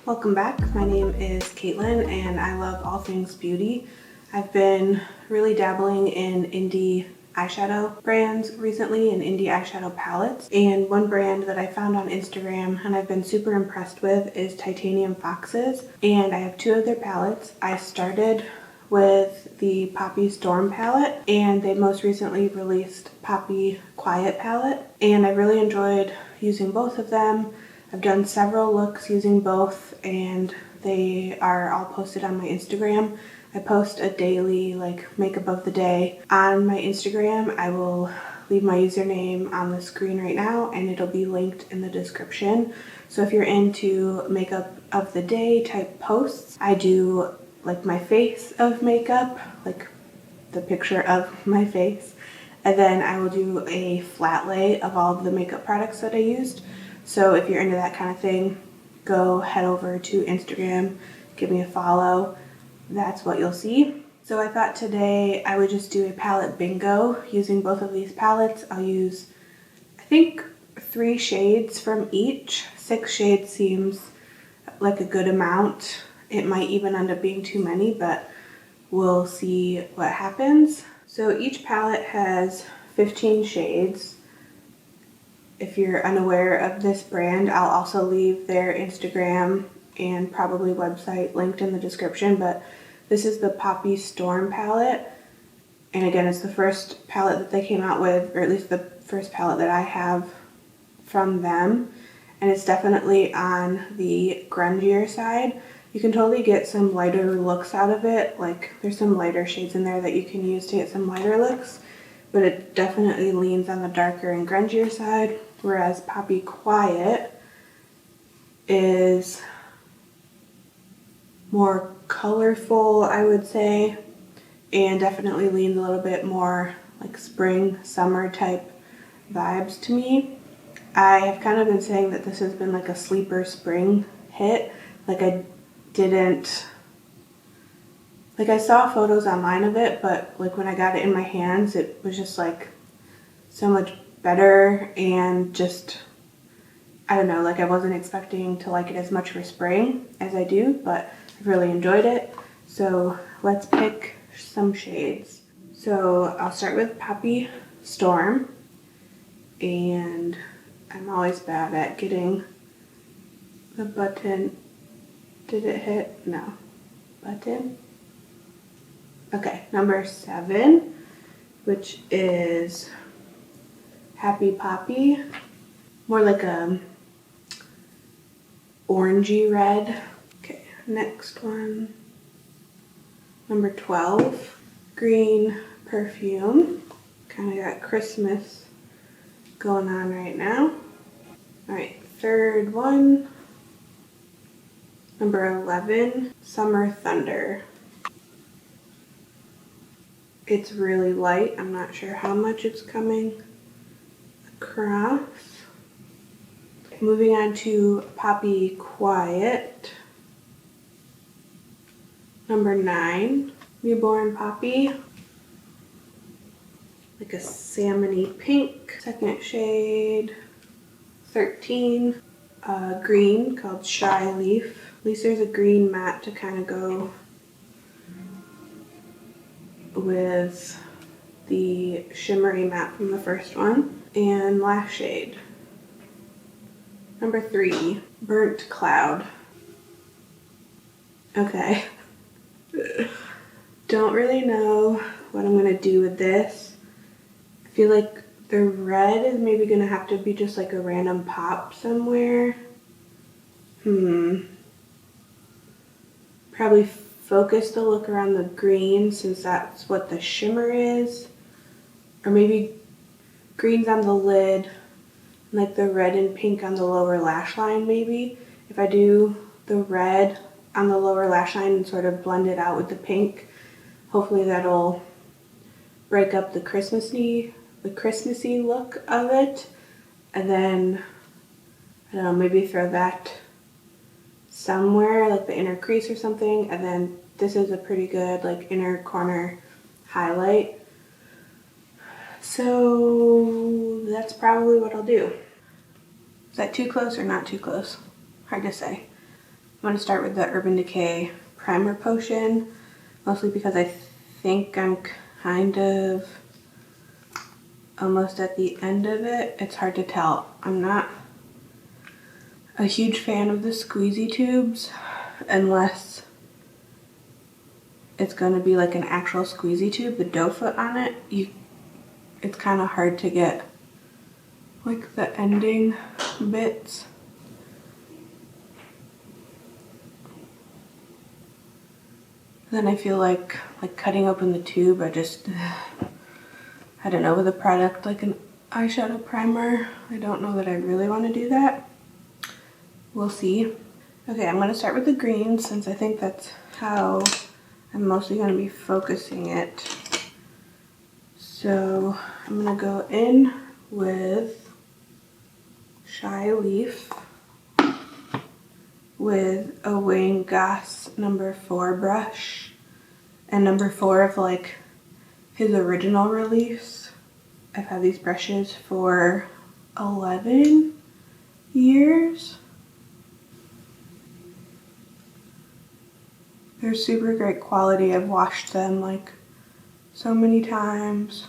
Welcome back. My name is Caitlin and I love all things beauty. I've been really dabbling in indie eyeshadow brands recently and indie eyeshadow palettes, and one brand that I found on Instagram and I've been super impressed with is TitaniumFoxes, and I have two of their palettes. I started with the Poppy Storm palette and they most recently released Poppy Quiet palette, and I really enjoyed using both of them. I've done several looks using both and they are all posted on my Instagram. I post a daily makeup of the day on my Instagram. I will leave my username on the screen right now and it'll be linked in the description. So if you're into makeup of the day type posts, I do like my face of makeup, like the picture of my face, and then I will do a flat lay of all of the makeup products that I used. So if you're into that kind of thing, go head over to Instagram, give me a follow. That's what you'll see. So I thought today I would just do a palette bingo using both of these palettes. I'll use, I think, 3 shades from each. 6 shades seems like a good amount. It might even end up being too many, but we'll see what happens. So each palette has 15 shades. If you're unaware of this brand, I'll also leave their Instagram and probably website linked in the description, but this is the Poppy Storm palette. And again, it's the first palette that they came out with, or at least the first palette that I have from them. And it's definitely on the grungier side. You can totally get some lighter looks out of it. Like there's some lighter shades in there that you can use to get some lighter looks, but it definitely leans on the darker and grungier side. Whereas Poppy Quiet is more colorful, I would say, and definitely leans a little bit more like spring, summer type vibes to me. I have kind of been saying that this has been like a sleeper spring hit. Like I saw photos online of it, but like when I got it in my hands, it was just like so much better, and just, I don't know, like I wasn't expecting to like it as much for spring as I do, but I've really enjoyed it. So let's pick some shades. So I'll start with Poppy Storm, and I'm always bad at getting the button. Did it hit? No. Button? Okay, number 7, which is Happy Poppy, more like a orangey red. Okay, next one, number 12, Green Perfume. Kind of got Christmas going on right now. All right, third one, number 11, Summer Thunder. It's really light. I'm not sure how much it's coming across. Moving on to Poppy Quiet. Number 9, Newborn Poppy. Like a salmony pink. Second shade, 13. Green called Shy Leaf. At least there's a green matte to kind of go with the shimmery matte from the first one. And last shade, number 3, Burnt Cloud. Okay. Don't really know what I'm going to do with this. I feel like the red is maybe going to have to be just like a random pop somewhere. Probably focus the look around the green since that's what the shimmer is. Or maybe green's on the lid, like the red and pink on the lower lash line maybe. If I do the red on the lower lash line and sort of blend it out with the pink, hopefully that'll break up the Christmassy look of it. And then, I don't know, maybe throw that somewhere, like the inner crease or something. And then this is a pretty good like inner corner highlight. So that's probably what I'll do. Is that too close or not too close? Hard to say. I'm going to start with the Urbandecay Primer Potion, mostly because I think I'm kind of almost at the end of it. It's hard to tell. I'm not a huge fan of the squeezy tubes unless it's going to be like an actual squeezy tube, the doe foot on it. It's kind of hard to get like the ending bits. Then I feel like cutting open the tube, I don't know, with a product like an eyeshadow primer, I don't know that I really want to do that. We'll see. Okay, I'm going to start with the green since I think that's how I'm mostly going to be focusing it. So I'm going to go in with Shy Leaf with a Wayne Goss number 4 brush, and number 4 of like his original release. I've had these brushes for 11 years. They're super great quality. I've washed them like so many times,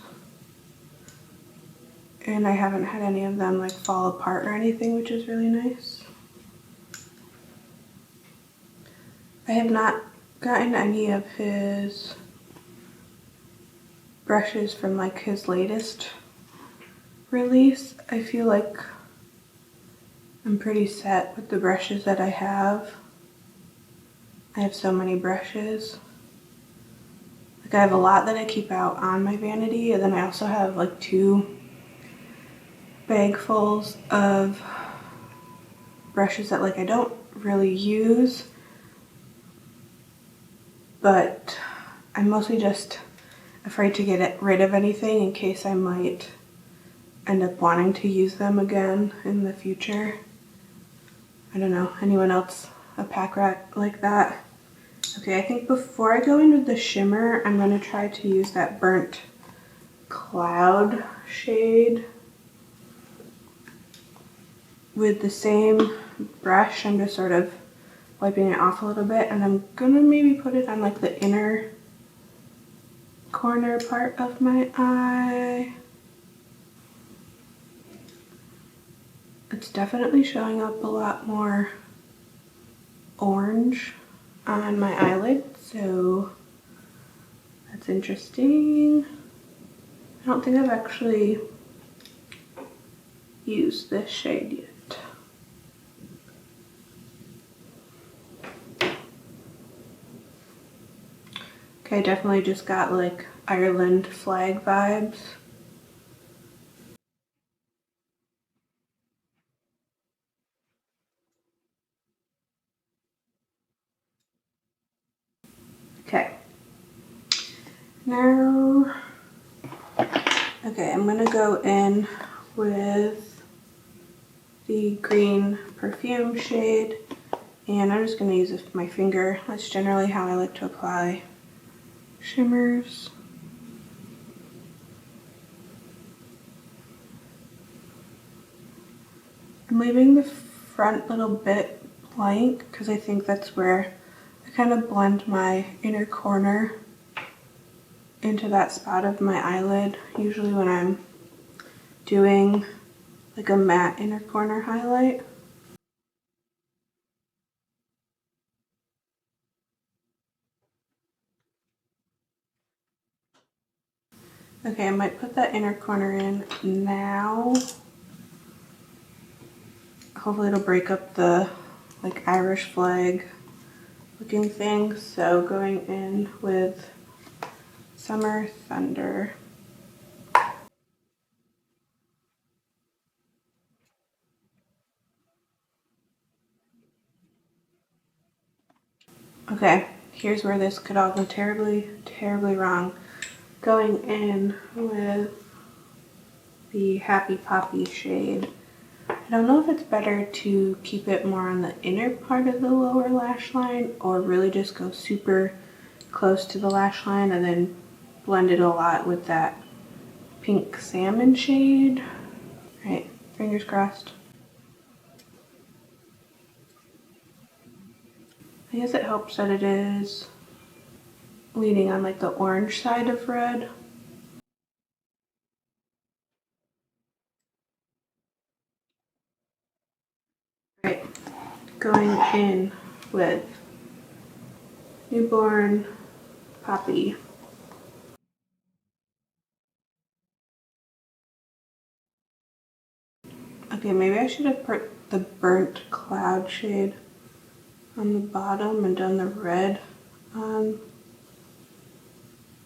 and I haven't had any of them like fall apart or anything, which is really nice. I have not gotten any of his brushes from like his latest release. I feel like I'm pretty set with the brushes that I have. I have so many brushes. Like I have a lot that I keep out on my vanity, and then I also have like 2 bagfuls of brushes that like I don't really use, but I'm mostly just afraid to get rid of anything in case I might end up wanting to use them again in the future. I don't know, anyone else a pack rat like that? Okay, I think before I go in with the shimmer, I'm going to try to use that Burnt Cloud shade. With the same brush, I'm just sort of wiping it off a little bit, and I'm gonna maybe put it on like the inner corner part of my eye. It's definitely showing up a lot more orange on my eyelid, so that's interesting. I don't think I've actually used this shade yet. Okay, I definitely just got like Ireland flag vibes. Okay. Now, okay, I'm gonna go in with the green perfume shade, and I'm just gonna use my finger. That's generally how I like to apply shimmers. I'm leaving the front little bit blank because I think that's where I kind of blend my inner corner into that spot of my eyelid, usually when I'm doing like a matte inner corner highlight. Okay, I might put that inner corner in now. Hopefully it'll break up the like Irish flag looking thing. So going in with Summer Thunder. Okay, here's where this could all go terribly, terribly wrong. Going in with the Happy Poppy shade. I don't know if it's better to keep it more on the inner part of the lower lash line or really just go super close to the lash line and then blend it a lot with that pink salmon shade. All right, fingers crossed. I guess it helps that it is leaning on like the orange side of red. Right, going in with Newborn Poppy. Okay, maybe I should have put the Burnt Cloud shade on the bottom and done the red on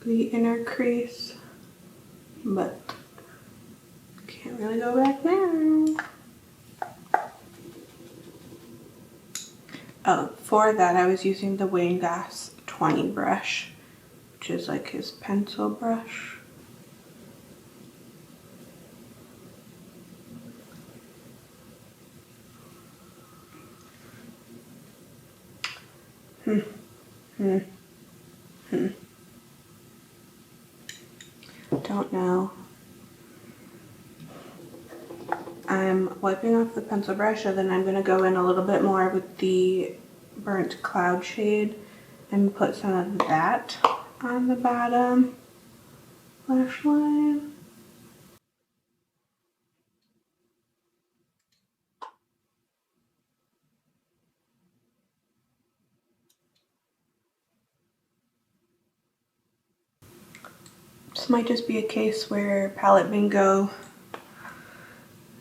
the inner crease, but can't really go back now. Oh, for that I was using the Wayne Goss 20 brush, which is like his pencil brush. Don't know. I'm wiping off the pencil brush, and then I'm going to go in a little bit more with the Burnt Cloud shade and put some of that on the bottom lash line. This might just be a case where palette bingo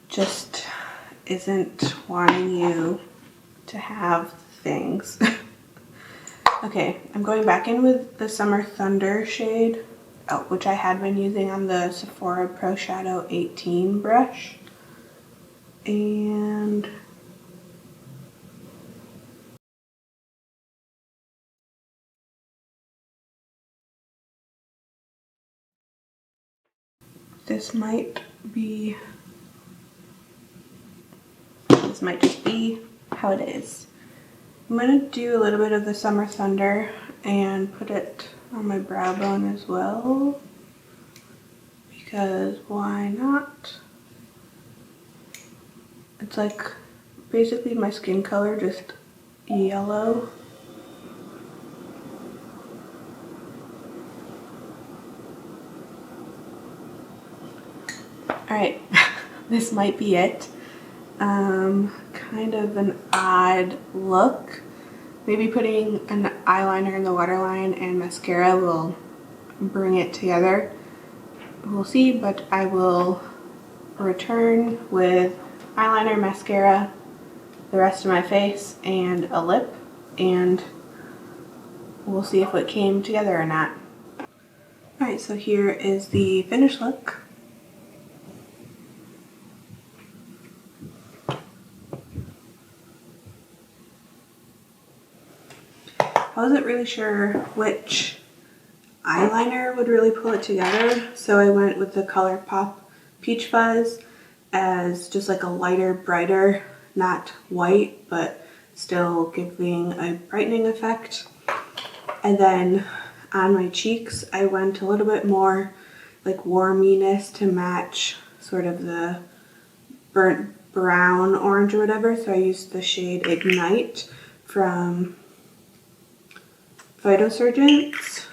just isn't wanting you to have things. Okay, I'm going back in with the Summer Thunder shade, which I had been using on the Sephora Pro Shadow 18 brush. And this might just be how it is. I'm going to do a little bit of the Summer Thunder and put it on my brow bone as well, because why not? It's like basically my skin color, just yellow. Alright, this might be it. Kind of an odd look. Maybe putting an eyeliner in the waterline and mascara will bring it together. We'll see, but I will return with eyeliner, mascara, the rest of my face, and a lip, and we'll see if it came together or not. Alright, so here is the finished look. I wasn't really sure which eyeliner would really pull it together, so I went with the Colourpop Peach Fuzz as just like a lighter, brighter, not white, but still giving a brightening effect. And then on my cheeks, I went a little bit more like warminess to match sort of the burnt brown orange or whatever, so I used the shade Ignite from Phytosurgence.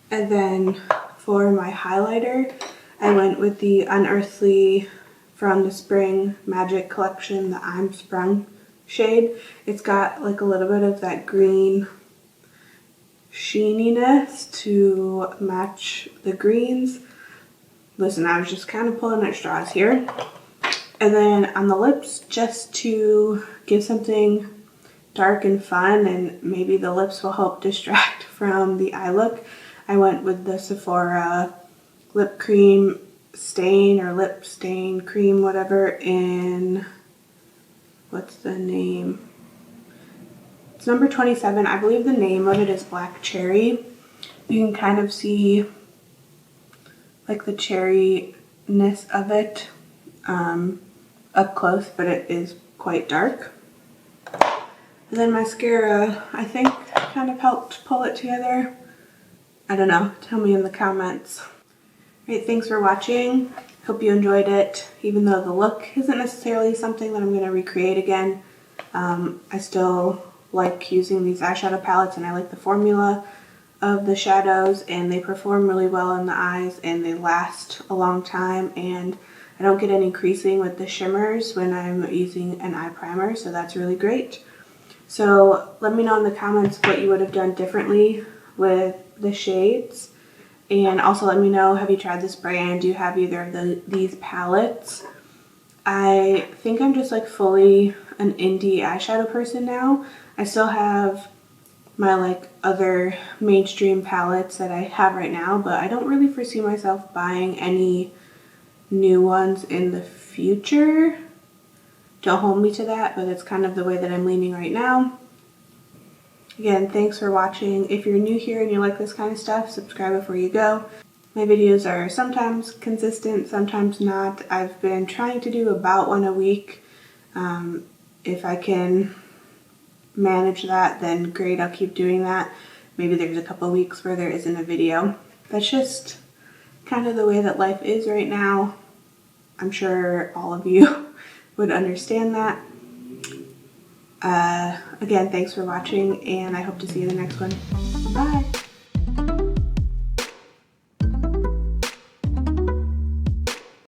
And then for my highlighter, I went with the Unearthly from the Spring Magic Collection, the I'm Sprung shade. It's got like a little bit of that green sheeniness to match the greens. Listen, I was just kind of pulling at straws here. And then on the lips, just to give something dark and fun, and maybe the lips will help distract from the eye look, I went with the Sephora lip cream stain or lip stain cream, whatever, in, what's the name? It's number 27. I believe the name of it is Black Cherry. You can kind of see like the cherryness of it up close, but it is quite dark. And then mascara, I think, kind of helped pull it together. I don't know, tell me in the comments. Alright, thanks for watching. Hope you enjoyed it, even though the look isn't necessarily something that I'm going to recreate again. I still like using these eyeshadow palettes, and I like the formula of the shadows, and they perform really well in the eyes, and they last a long time, and I don't get any creasing with the shimmers when I'm using an eye primer, so that's really great. So let me know in the comments what you would have done differently with the shades. And also let me know, have you tried this brand? Do you have either of these palettes? I think I'm just like fully an indie eyeshadow person now. I still have my like other mainstream palettes that I have right now, but I don't really foresee myself buying any new ones in the future. Don't hold me to that, but it's kind of the way that I'm leaning right now. Again, thanks for watching. If you're new here and you like this kind of stuff, subscribe before you go. My videos are sometimes consistent, sometimes not. I've been trying to do about one a week. If I can manage that, then great, I'll keep doing that. Maybe there's a couple weeks where there isn't a video. That's just kind of the way that life is right now. I'm sure all of you would understand that. Again, thanks for watching, and I hope to see you in the next one. Bye!